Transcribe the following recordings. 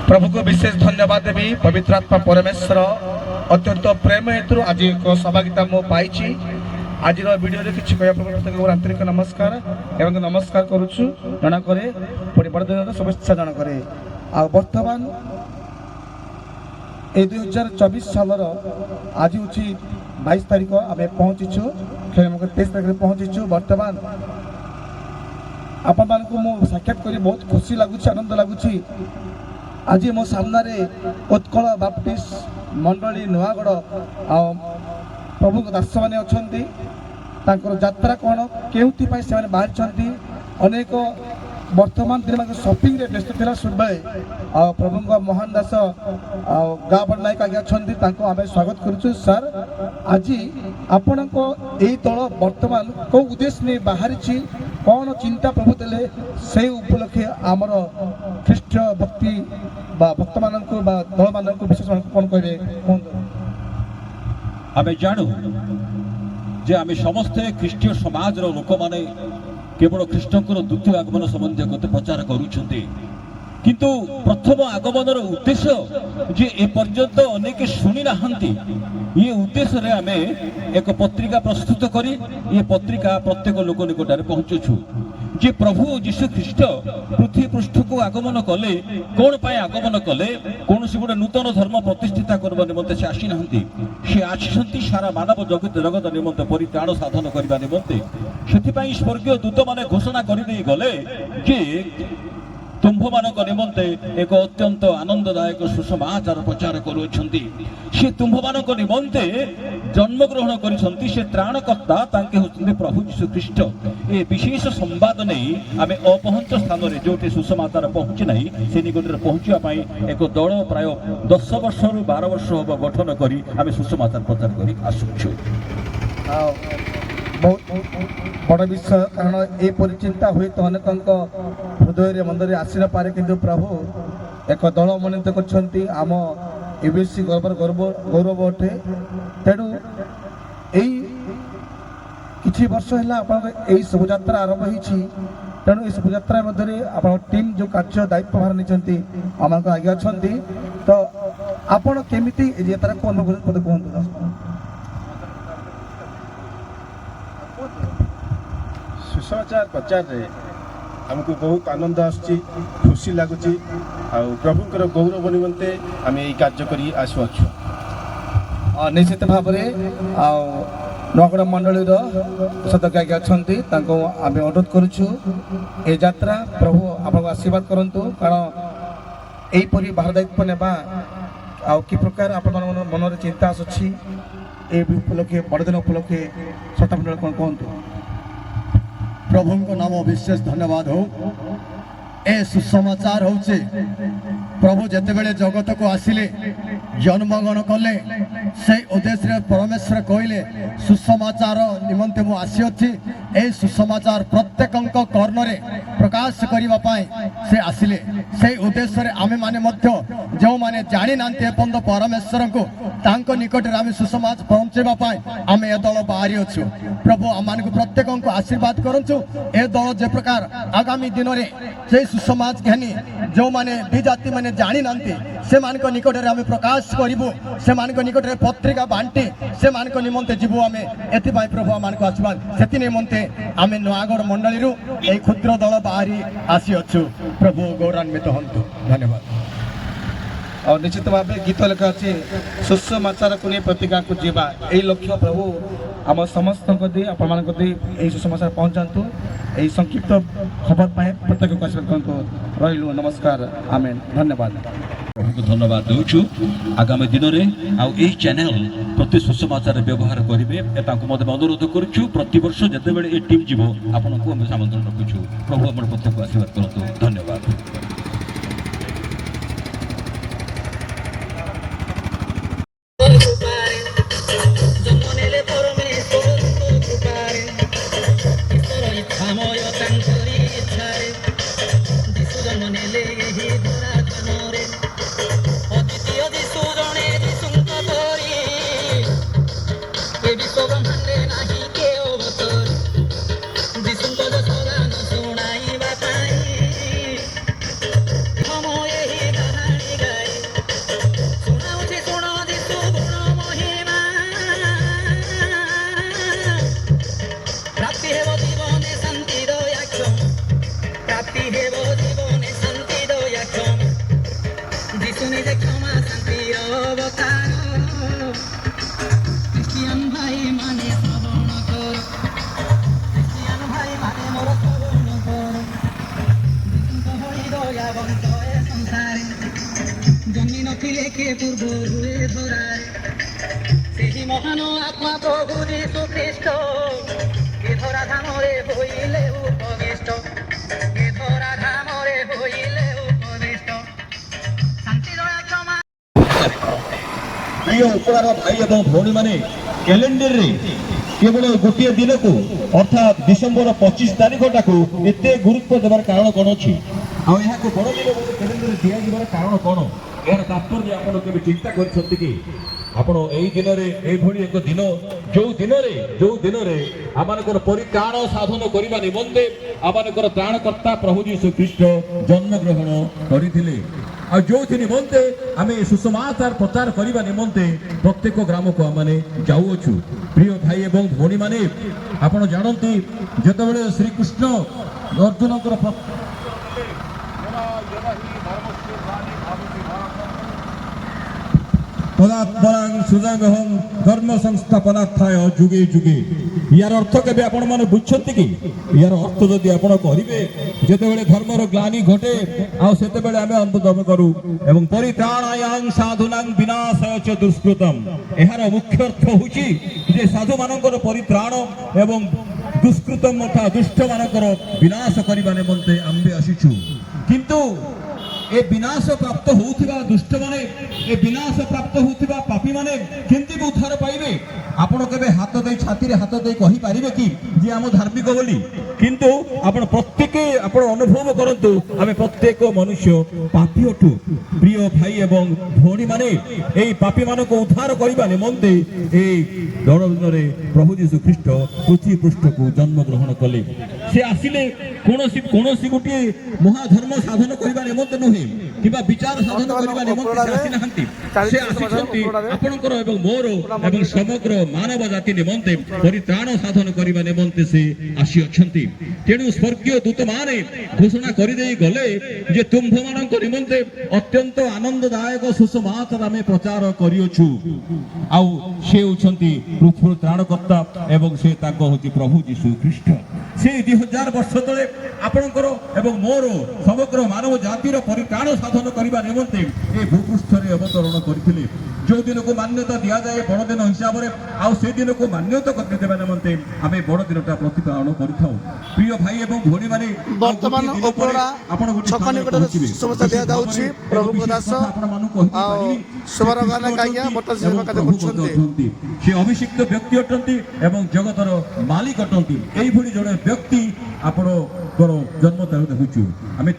प्रभु को विशेष धन्यवाद देवी पवित्र आत्मा परमेश्वर अत्यंत प्रेम हेतु आज एक सहभागिता मो पाई आज वीडियो किसी कहूँ आंतरिक नमस्कार एवं नमस्कार करुचु जनक पुणी बड़दिन शुभेच्छा जनक आ बर्तमान ए 2024 साल आज हूँ 22 तारीख आम पहुँचीचु 23 तारीख पहुँचीचु बर्तमान आपण मानक मु साक्षात कर बहुत खुशी लगुच आनंद लगुच आज मो सामने उत्कल बाप्टिस्ट मंडली नुआगढ़ प्रभु दास मैंने अच्छा यात्रा कौन के बाहरी अनेक वर्तमान दिन में शॉपिंग रे व्यस्त थिला सुबह प्रभु का महान दास गाँ नायक आगे अच्छा आम स्वागत करुचु सर आज आपण को यही दल वर्तमान कौ उद्देश्य नहीं बाहरी कौन चिंता प्रभु देले से उपलक्षे आमर ख्रीष्ट भक्ति भक्त मान दल मान विशेष कौन कहे आम जानू जे आम समस्ते ख्रीष्टीय समाज लोक माने केवल ख्रीष्टंकर द्वितीय आगमन संबंधी कते प्रचार करुछन्ते किंतु प्रथम आगमनर उद्देश्य जे ए पर्यंत अनेक शुणी नाहंती ये उद्देश्य रे आमे एक पत्रिका प्रस्तुत करी ये पत्रिका प्रत्येक लोक निकटरे पहुंचुछु जे प्रभु यीशु ख्रीष्ट पृथ्वी पृष्ठ को आगमन कले कौन पाए आगमन कले कौन सी गोटे नूतन धर्म प्रतिष्ठिता करबा निमंते से आसी नाहंती से आछिसंती सारा मानव जगत निमंते परित्राण साधन करबा निमंते सेथिपाई स्वर्गीय दूत माने घोषणा करि देई गले जे तुम्भ मानक निमंते एक अत्यंत आनंददायक सुसमाचार प्रचार करुछंती से तुम्भ मानक निमंते जन्म ग्रहण करिसंती से त्राणकर्ता तांके होचंती प्रभु यीशु ख्रीष्ट ए विशेष संवाद नहीं आमे अपहंच स्थान रे जोटे सुसमाचार पहुंची नहीं से निकट रे पहुंचिया पई एक दल प्राय 10 वर्ष रु 12 वर्ष होब गठन करी आमे सुसमाचार प्रचार करी आसुछु बहुत बड़ विषय कारण ये चिंता हुए तो अनेक हृदय मंदिर आसी न पारे किंतु प्रभु एक दल मनोनीत कर आम एबीसी गौरव अटे तेणु यही किछि वर्ष है शोभा यात्रा आरंभ होती तेणु ये शोभा यात्रा मध्य आप टीम जो कार्य दायित्व भार नहीं आम आगे अच्छा तो आपण केमी यात्रा को अनुभव कहतु सुसमाचार प्रचार रे हमको बहुत आनंद आसुची खुशी लगुच प्रभुंकर गौरव निमंते आम ये कार्य करी आसुअछु निश्चित भाव नगड़ मंडलीर सदस्य आगे अच्छा आम अनुरोध करुचु ए यात्रा प्रभु आप आशीर्वाद करंतु कारण यहीपरी बाहर दायित्व नेबा कि प्रकार आप मन में चिंता आसुची ए उपलक्षे बड़दिन उपलक्षे छठा मंडल कौन कहतु प्रभु को नाम विशेष धन्यवाद हो ए सुसमाचार होचे प्रभु जेते बेले जगत को आसिले जन्मग्रहण कले से उद्देश्य परमेश्वर कहले सुसमाचार निमंते मु आसी अछि ए सुसमाचार प्रत्येक कर्णरे प्रकाश करबा पाए से आसिले से उद्देश्य आमे माने मध्य जो माने जानि नांते पंद परमेश्वर को तांको निकट रे आमे सुसमाचार पहुंचेबा पाए आमे ए दल बाहरी अछु प्रभु आमान को प्रत्येक को आशीर्वाद करंचु ए दल जे प्रकार आगामी दिन रे से सुसमाज घनी जो माने दी जाति माने जानि नांते से मान को निकट रे आमे प्रकाश करिबो से मान को निकट रे पत्रिका बांटी से मान को निमंते जीवो आमे एति पाई प्रभु आमान को आशीर्वाद सेति निमंते आमे नयागढ़ मंडली रु ए क्षुद्र दल बाहरी आसी अछु प्रभु गौरवान्वित हंतु धन्यवाद और निश्चित भाव गीत लेखा अच्छे सुसमाचार को नहीं प्रतिज्ञा को जीवा यही लक्ष्य प्रभु आम समस्त दी सुसमाचार पहुँचातु यही संक्षिप्त खबर पाए प्रत्येक को आशीर्वाद करते रही नमस्कार आमेन धन्यवाद प्रभु को धन्यवाद दूचु आगामी दिन में आई चैनल प्रति सुसमाचार व्यवहार करेंगे अनुरोध करुचु प्रति वर्ष जिते बड़े ये टीम जीव आपन को आमंत्रण रखुचु प्रभु आम प्रत्येक आशीर्वाद करतु धन्यवाद শুনি যে ক্ষমা শান্তির অবতার খ্রিস্টিয়ান ভাই মানে শ্রবণ কর খ্রিস্টিয়ান ভাই মানে মোর শ্রবণ কর হরি দয়া বন্ত এ সংসারে জন্মি নথিলে কে পূর্ব রুয়ে ধরারে ସେହି ମହାନ ଆତ୍ମା ପ୍ରଭୁ ଯୀଶୁ ଖ୍ରୀଷ୍ଟ ଏ ଧରା ଧାମରେ ହୋଇଲେ ଉପବିଷ୍ଟ ଏ ଧରା ଧାମରେ ହୋଇଲେ ଉପବିଷ୍ଟ ଶାନ୍ତି ଦୟା କ୍ଷମା ପ୍ରିୟ ଉପକାର ଭାଇ ଏବଂ ଭଉଣୀମାନେ କ୍ୟାଲେଣ୍ଡରରେ କେବଳ ଗୋଟିଏ ଦିନକୁ ଅର୍ଥାତ୍ ଡିସେମ୍ବର 25 ତାରିଖଟାକୁ ଏତେ ଗୁରୁତ୍ୱ ଦେବାର କାରଣ କ'ଣ ଅଛି ଆଉ ଏହାକୁ ବଡ଼ ଦିନ ବୋଲି କ୍ୟାଲେଣ୍ଡରରେ ଦିଆଯିବାର କାରଣ କ'ଣ ଏହାର ତାତ୍ପର୍ଯ୍ୟ ଆପଣ କେବେ ଚିନ୍ତା କରିଛନ୍ତି କି ଆପଣ ଏଇ ଦିନରେ ଏଇଭଳି ଏକ ଦିନ ଯୋଉ ଦିନରେ ଆମମାନଙ୍କର ପରିତ୍ରାଣ ସାଧନ କରିବା ନିମନ୍ତେ ଆମମାନଙ୍କର ତ୍ରାଣକର୍ତ୍ତା ପ୍ରଭୁ ଯୀଶୁ ଖ୍ରୀଷ୍ଟ ଜନ୍ମଗ୍ରହଣ କରିଥିଲେ ଆଉ ଯୋଉଥି ନିମନ୍ତେ ଆମେ ସୁସମାଚାର ପ୍ରଚାର କରିବା ନିମନ୍ତେ ପ୍ରତ୍ୟେକ ଗ୍ରାମକୁ ଆମମାନେ ଯାଉଅଛୁ ପ୍ରିୟ ଭାଇ ଏବଂ ଭଉଣୀମାନେ ଆପଣ ଜାଣନ୍ତି ଯେତେବେଳେ ଶ୍ରୀକୃଷ୍ଣ ଅର୍ଜୁନଙ୍କର পদাৎপরাং সুজাঙ্গহং ধর্ম সংস্থাপনার্থায় যুগে যুগে ইয়ার অর্থ কেবে আপন মানে বুঝছন্তি কি ইয়ার অর্থ যদি আপন করিবে যেতেবেলে ধর্মর গ্লানি ঘটে আও সেতেবেলে আমি অন্তদম করু এবং পরিত্রাণায়াং সাধুনাং বিনাশায় চ দুষ্কৃতম এহার মুখ্য অর্থ হচ্ছে যে সাধু মানଙ୍କର পরিত্রাণ এবং দুষ্কৃতম অর্থাৎ দুষ্ট মানଙ୍କର বিনাশ করিবা নিমন্তে আম্বে আসিছু কিন্তু ए विनाश प्राप्त होउथिबा दुष्ट माने ए विनाश प्राप्त होउथिबा पापी माने केंति उद्धार पाइबे आपण केबे हाथ दे छाती रे हाथ दे कहि पारिबे कि जे हम धार्मिक बोली किंतु आपण प्रत्येक आपण अनुभव करंतु आमे प्रत्येक मनुष्य पापी अटु प्रिय भाई एवं भौणी माने एई पापी मानको उद्धार करिबा निमंते एई दरदिनरे प्रभु यीशु ख्रीष्ट पृथ्वी पृष्ठ को जन्म ग्रहण कले से आसिले कोनोसी गोटे महाधर्म साधन करिबा निमंते नुहे किबा विचार साधन करिबा निमंते से आसी नाहंती से आसीछंती आपनकर एवं मोर एवं समग्र मानव जाति निमंते परित्राण साधन करिबा निमंते से आसी अछंती तेणु स्वर्गीय दूत माने घोषणा करि देई गले जे तुम्भ मानक निमंते अत्यंत आनंददायक सुसमाचार आमे प्रचार करियोछु आउ से होछंती पृथ्वी त्राणकर्ता एवं से ताको होची प्रभु यीशु ख्रीष्ट से 2000 वर्ष तले आपनकर एवं मोर समग्र मानव जातिर परित्राण साधन करिबा निमंते ए भूपृष्ठ रे अवतरण करथिले जो दिन को मान्यता दिया जाए बड़ दिन हिसाब से आउ से दिन को मान्यता करते देवा निमंते आमे बड़ दिनटा प्रतिपालन करिथाउ प्रिय भाई एवं भौणी माने वर्तमान ओपरा आपण गोटे छकनी गोटे समस्या दिया जाउछि प्रभु प्रदास आपण मानु कहि पारिबि सुवर गाना काया मोटर सेवा कते करछन्ती से अभिषिक्त व्यक्ति अटंती एवं जगतर मालिक अटंती एई भली जणे व्यक्ति आपण करो जन्म तार देखुछु आमे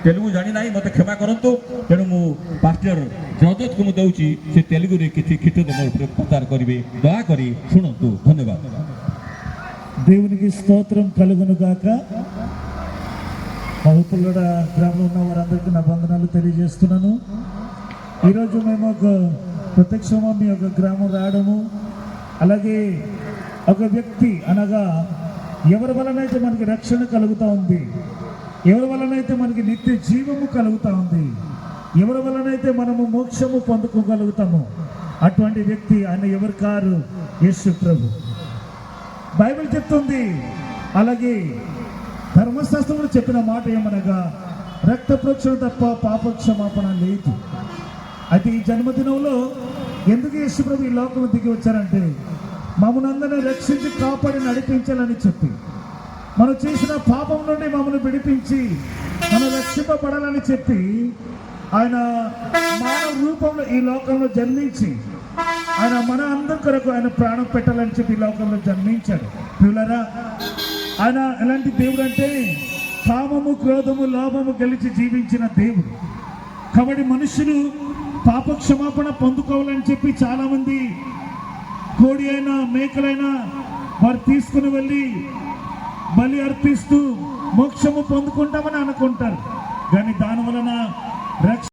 तेलुगु जानि नाही मते क्षमा करंतु तेणु मु पास्टर जजत को मु दउछि से तेलुगु रे किछि किठ दमर प्रचार करिवे दया करी सुनंतु धन्यवाद దేవునికి స్తోత్రం కలుగును గాక పవిత్రుల గ్రామంలో ఉన్న వారందరికీ నా వందనాలు తెలియజేస్తున్నాను ఈరోజు మేము ఒక ప్రత్యక్షంగా మీ యొక్క గ్రామం రావడము అలాగే ఒక వ్యక్తి అనగా ఎవరి వలనైతే మనకి రక్షణ కలుగుతూ ఉంది ఎవరి వలనైతే మనకి నిత్య జీవము కలుగుతూ ఉంది ఎవరి వలనైతే మనము మోక్షము పొందుకోగలుగుతాము అటువంటి వ్యక్తి ఆయన ఎవరు కారు యేసు ప్రభు బైబిల్ చెప్తుంది అలాగే ధర్మశాస్త్రంలో చెప్పిన మాట ఏమనగా రక్త ప్రోక్షణ తప్ప పాప క్షమాపణ లేదు అయితే ఈ జన్మదినంలో ఎందుకు యేసు ప్రభు ఈ లోకం దిగి వచ్చారంటే మమ్మల్ని అందరినీ రక్షించి కాపాడి నడిపించాలని చెప్పి మనం చేసిన పాపం నుండి మమ్మల్ని విడిపించి మనం రక్షింపబడాలని చెప్పి ఆయన మానవ రూపంలో ఈ లోకంలో జన్మించి ఆయన మన అందరి కొరకు ఆయన ప్రాణం పెట్టాలని చెప్పి ఈ లోకంలో జన్మించాడు పిల్లరా ఆయన ఎలాంటి దేవుడు అంటే కామము క్రోధము లోభము గెలిచి జీవించిన దేవుడు కాబట్టి మనుషులు పాప క్షమాపణ పొందుకోవాలని చెప్పి చాలామంది కోడి అయినా మేకలైనా వారు తీసుకుని వెళ్ళి బలి అర్పిస్తూ మోక్షము పొందుకుంటామని అనుకుంటారు కానీ దాని వలన